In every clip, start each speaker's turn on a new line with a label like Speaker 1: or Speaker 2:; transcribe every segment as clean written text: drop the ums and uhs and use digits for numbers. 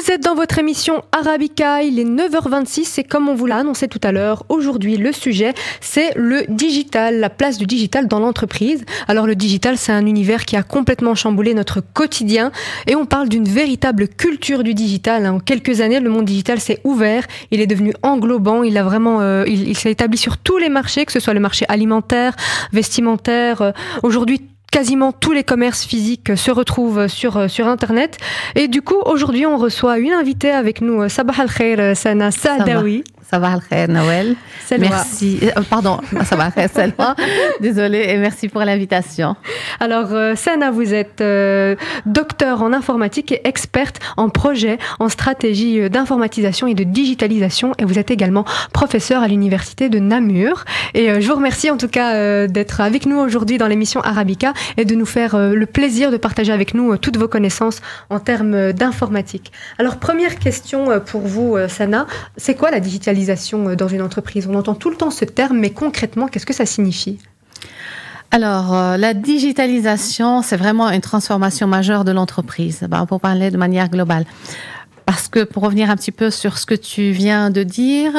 Speaker 1: Vous êtes dans votre émission Arabica, il est 9h26 et comme on vous l'a annoncé tout à l'heure, aujourd'hui le sujet c'est le digital, la place du digital dans l'entreprise. Alors le digital c'est un univers qui a complètement chamboulé notre quotidien et on parle d'une véritable culture du digital. En quelques années le monde digital s'est ouvert, il est devenu englobant, il a vraiment, il s'est établi sur tous les marchés, que ce soit le marché alimentaire, vestimentaire, aujourd'hui quasiment tous les commerces physiques se retrouvent sur Internet. Et du coup, aujourd'hui, on reçoit une invitée avec nous. Sabah al-Khair, Sana Saadawi.
Speaker 2: Sabah al-Khair, Noël. Merci. Pardon, Sabah al-Khair, Selma. Désolée et merci pour l'invitation.
Speaker 1: Alors, Sana, vous êtes docteur en informatique et experte en projet, en stratégie d'informatisation et de digitalisation. Et vous êtes également professeur à l'université de Namur. Et je vous remercie en tout cas d'être avec nous aujourd'hui dans l'émission Arabica et de nous faire le plaisir de partager avec nous toutes vos connaissances en termes d'informatique. Alors, première question pour vous, Sana. C'est quoi la digitalisation dans une entreprise? On entend tout le temps ce terme, mais concrètement, qu'est-ce que ça signifie?
Speaker 2: Alors, la digitalisation, c'est vraiment une transformation majeure de l'entreprise, pour parler de manière globale. Parce que pour revenir un petit peu sur ce que tu viens de dire,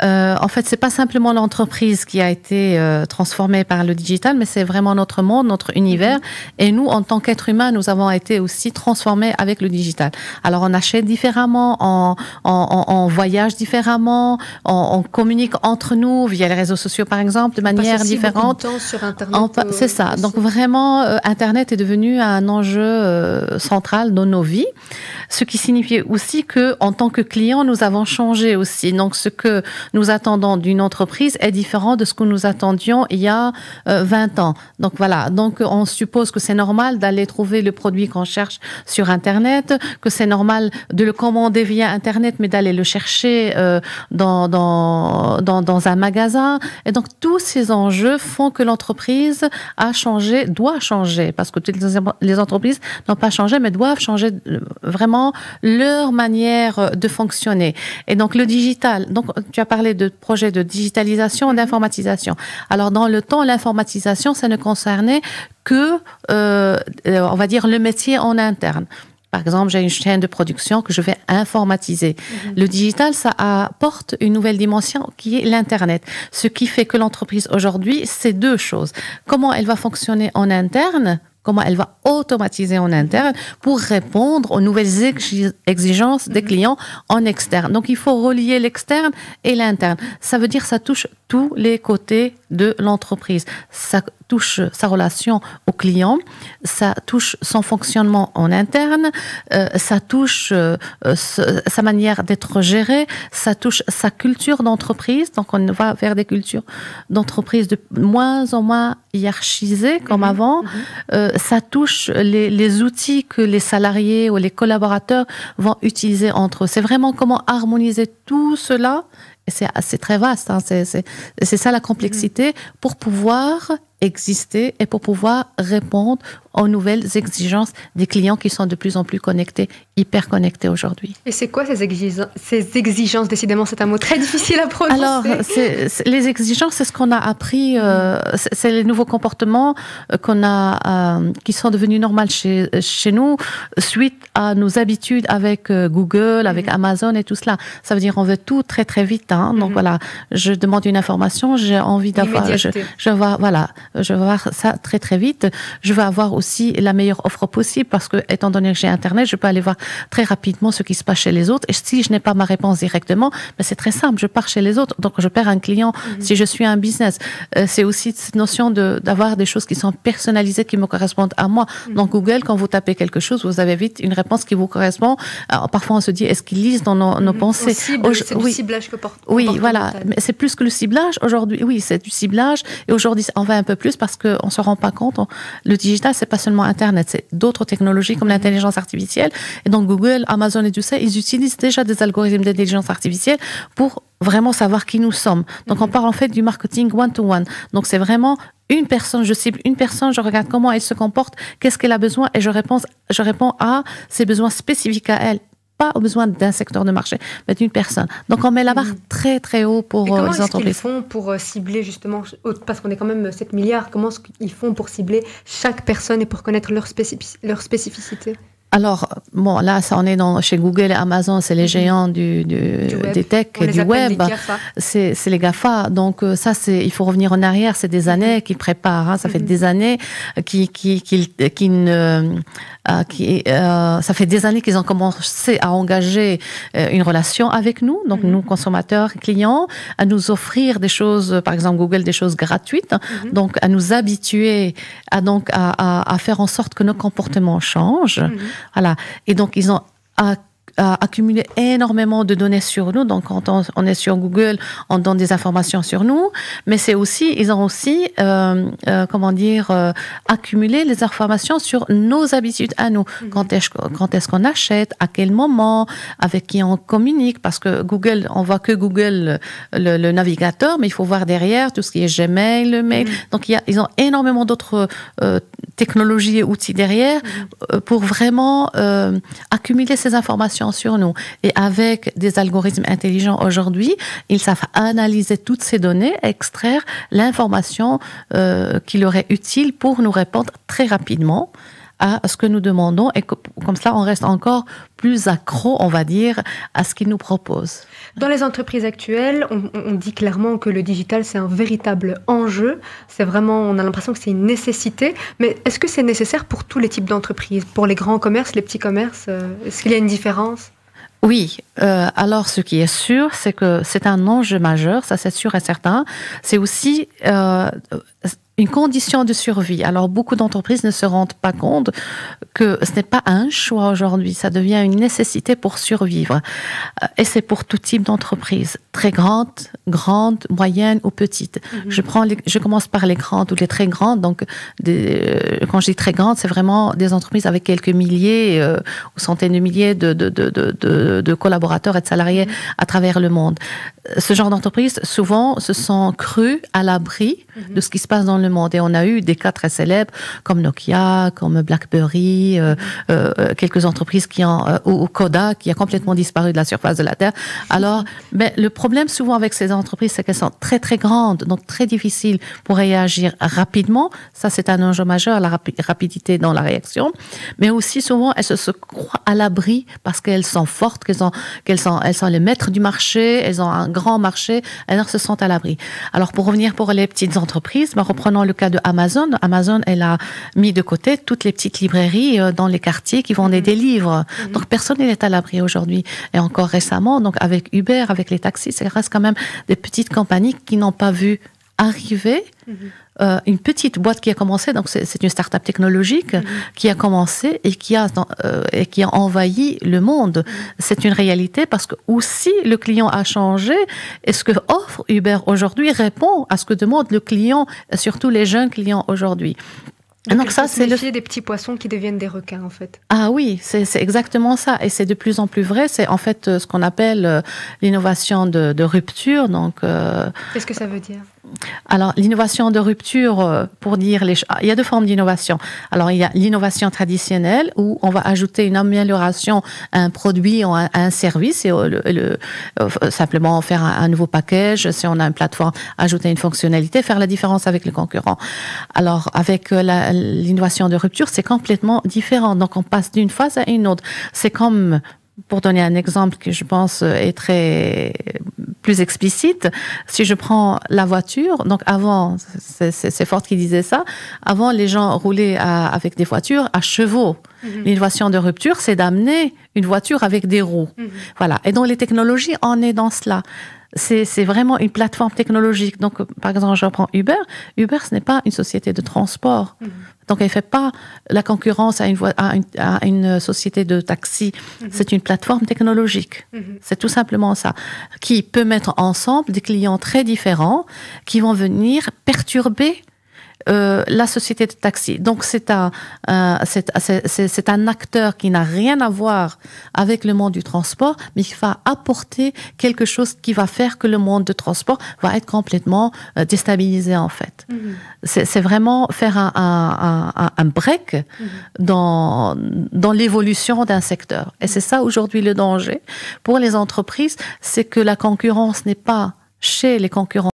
Speaker 2: en fait, c'est pas simplement l'entreprise qui a été transformée par le digital, mais c'est vraiment notre monde, notre univers. Et nous, en tant qu'êtres humains, nous avons été aussi transformés avec le digital. Alors, on achète différemment, on voyage différemment, on communique entre nous via les réseaux sociaux, par exemple, de manière différente.
Speaker 1: On passe aussi beaucoup de temps sur Internet.
Speaker 2: C'est ça. Donc, vraiment, Internet est devenu un enjeu central dans nos vies. Ce qui signifie aussi que, en tant que client, nous avons changé aussi. Donc, ce que nous attendons d'une entreprise est différent de ce que nous attendions il y a 20 ans. Donc, voilà. Donc, on suppose que c'est normal d'aller trouver le produit qu'on cherche sur Internet, que c'est normal de le commander via Internet, mais d'aller le chercher dans un magasin. Et donc, tous ces enjeux font que l'entreprise a changé, doit changer, parce que toutes les entreprises n'ont pas changé, mais doivent changer vraiment leur manière de fonctionner. Et donc, le digital, donc, tu as parlé de projet de digitalisation, d'informatisation. Alors, dans le temps, l'informatisation, ça ne concernait que, on va dire, le métier en interne. Par exemple, j'ai une chaîne de production que je vais informatiser. Le digital, ça apporte une nouvelle dimension qui est l'Internet. Ce qui fait que l'entreprise aujourd'hui, c'est deux choses. Comment elle va fonctionner en interne, comment elle va automatiser en interne pour répondre aux nouvelles exigences des clients en externe. Donc, il faut relier l'externe et l'interne. Ça veut dire que ça touche tous les côtés de l'entreprise. Ça touche sa relation au client, ça touche son fonctionnement en interne, ça touche sa manière d'être géré, ça touche sa culture d'entreprise. Donc, on va vers des cultures d'entreprise de moins en moins hiérarchisées comme avant. Ça touche les outils que les salariés ou les collaborateurs vont utiliser entre eux. C'est vraiment comment harmoniser tout cela. Et c'est très vaste, hein. C'est ça la complexité pour pouvoir exister et pour pouvoir répondre aux nouvelles exigences des clients qui sont de plus en plus connectés, hyper connectés aujourd'hui.
Speaker 1: Et c'est quoi ces exigences? Décidément, c'est un mot très difficile à prononcer.
Speaker 2: Alors, les exigences, c'est ce qu'on a appris, c'est les nouveaux comportements qui sont devenus normaux chez nous suite à nos habitudes avec Google, avec Amazon et tout cela. Ça veut dire on veut tout très très vite, hein. Donc voilà, je demande une information, j'ai envie d'avoir, je vais voir ça très très vite. Je veux avoir aussi la meilleure offre possible parce que, étant donné que j'ai Internet, je peux aller voir très rapidement ce qui se passe chez les autres. Et si je n'ai pas ma réponse directement, ben c'est très simple, je pars chez les autres. Donc, je perds un client si je suis un business. C'est aussi cette notion d'avoir des choses qui sont personnalisées, qui me correspondent à moi. Dans Google, quand vous tapez quelque chose, vous avez vite une réponse qui vous correspond. Alors, parfois, on se dit, est-ce qu'ils lisent dans nos pensées?
Speaker 1: C'est du ciblage que porte.
Speaker 2: Oui, voilà. Mais c'est plus que le ciblage. Aujourd'hui, oui, c'est du ciblage. Et aujourd'hui, on va un peu plus parce qu'on se rend pas compte. Le digital, c'est pas seulement Internet, c'est d'autres technologies comme l'intelligence artificielle. Et donc, Google, Amazon et tout ça, ils utilisent déjà des algorithmes d'intelligence artificielle pour vraiment savoir qui nous sommes. Donc, on parle en fait du marketing one-to-one. Donc, c'est vraiment une personne, je cible une personne, je regarde comment elle se comporte, qu'est-ce qu'elle a besoin et je réponds à ses besoins spécifiques à elle. Pas aux besoins d'un secteur de marché, mais d'une personne. Donc, on met la barre très, très haut pour les entreprises.
Speaker 1: Comment est-ce qu'ils font pour cibler justement, parce qu'on est quand même 7 milliards, comment est-ce qu'ils font pour cibler chaque personne et pour connaître leur spécificité?
Speaker 2: Alors, bon, là, ça, on est chez Google et Amazon, c'est les géants des tech, du web. C'est les GAFA. Donc, ça, il faut revenir en arrière. C'est des années qu'ils préparent. Hein. Ça fait des années ça fait des années qu'ils ont commencé à engager une relation avec nous, donc nous, consommateurs et clients, à nous offrir des choses, par exemple Google, des choses gratuites, donc à nous habituer à faire en sorte que nos comportements changent. Voilà. Et donc, ils ont accumulé énormément de données sur nous. Donc, quand on est sur Google, on donne des informations sur nous, mais ils ont aussi, accumulé les informations sur nos habitudes à nous. Quand est-ce qu'on achète, à quel moment, avec qui on communique, parce que Google, on voit que Google, le navigateur, mais il faut voir derrière tout ce qui est Gmail, le mail. Donc, ils ont énormément d'autres technologies et outils derrière pour vraiment accumuler ces informations sur nous. Et avec des algorithmes intelligents aujourd'hui, ils savent analyser toutes ces données, extraire l'information qui leur est utile pour nous répondre très rapidement à ce que nous demandons. Et comme ça, on reste encore plus accro, on va dire, à ce qu'ils nous proposent.
Speaker 1: Dans les entreprises actuelles, on dit clairement que le digital, c'est un véritable enjeu. C'est vraiment, on a l'impression que c'est une nécessité. Mais est-ce que c'est nécessaire pour tous les types d'entreprises? Pour les grands commerces, les petits commerces, est-ce qu'il y a une différence?
Speaker 2: Oui, alors ce qui est sûr, c'est que c'est un enjeu majeur, ça c'est sûr et certain. C'est aussi une condition de survie. Alors, beaucoup d'entreprises ne se rendent pas compte que ce n'est pas un choix aujourd'hui, ça devient une nécessité pour survivre. Et c'est pour tout type d'entreprise, très grande, moyenne ou petite. Je commence par les grandes ou les très grandes. Donc, quand je dis très grandes, c'est vraiment des entreprises avec quelques milliers ou centaines de milliers de collaborateurs et de salariés à travers le monde. Ce genre d'entreprises, souvent, se sont crues à l'abri de ce qui se passe dans le monde. Et on a eu des cas très célèbres comme Nokia, comme BlackBerry, quelques entreprises ou Kodak qui a complètement disparu de la surface de la Terre. Alors, le problème souvent avec ces entreprises, c'est qu'elles sont très très grandes, donc très difficiles pour réagir rapidement. Ça, c'est un enjeu majeur, la rapidité dans la réaction. Mais aussi souvent, elles se croient à l'abri parce qu'elles sont fortes, elles sont les maîtres du marché, elles ont un grand marché, elles se sentent à l'abri. Alors, pour revenir pour les petites entreprises, reprenons le cas de Amazon. Amazon, elle a mis de côté toutes les petites librairies dans les quartiers qui vendaient des livres. Donc, personne n'est à l'abri aujourd'hui. Et encore récemment, donc avec Uber, avec les taxis, ça reste quand même des petites compagnies qui n'ont pas vu arriver une petite boîte qui a commencé, donc c'est une start-up technologique qui a commencé et qui a envahi le monde. C'est une réalité parce que aussi le client a changé et ce que offre Uber aujourd'hui répond à ce que demande le client, surtout les jeunes clients aujourd'hui.
Speaker 1: Donc ça, c'est des petits poissons qui deviennent des requins, en fait.
Speaker 2: Ah oui, c'est exactement ça. Et c'est de plus en plus vrai. C'est en fait ce qu'on appelle l'innovation de rupture. Donc,
Speaker 1: qu'est-ce que ça veut dire?
Speaker 2: Alors, l'innovation de rupture, pour dire il y a deux formes d'innovation. Alors, il y a l'innovation traditionnelle où on va ajouter une amélioration à un produit ou à un service et simplement faire un nouveau package. Si on a une plateforme, ajouter une fonctionnalité, faire la différence avec le concurrent. Alors, avec l'innovation de rupture, c'est complètement différent. Donc, on passe d'une phase à une autre. C'est comme, pour donner un exemple que je pense est plus explicite, si je prends la voiture, donc avant, c'est Ford qui disait ça, avant les gens roulaient avec des voitures à chevaux. L'innovation de rupture, c'est d'amener une voiture avec des roues. Voilà. Et dans les technologies, on est dans cela. C'est vraiment une plateforme technologique. Donc, par exemple, je reprends Uber. Uber, ce n'est pas une société de transport. Donc, elle ne fait pas la concurrence à une société de taxi. C'est une plateforme technologique. C'est tout simplement ça. Qui peut mettre ensemble des clients très différents qui vont venir perturber la société de taxi. Donc, c'est un acteur qui n'a rien à voir avec le monde du transport, mais qui va apporter quelque chose qui va faire que le monde du transport va être complètement déstabilisé, en fait. C'est vraiment faire un break dans l'évolution d'un secteur. Et c'est ça, aujourd'hui, le danger pour les entreprises, c'est que la concurrence n'est pas chez les concurrents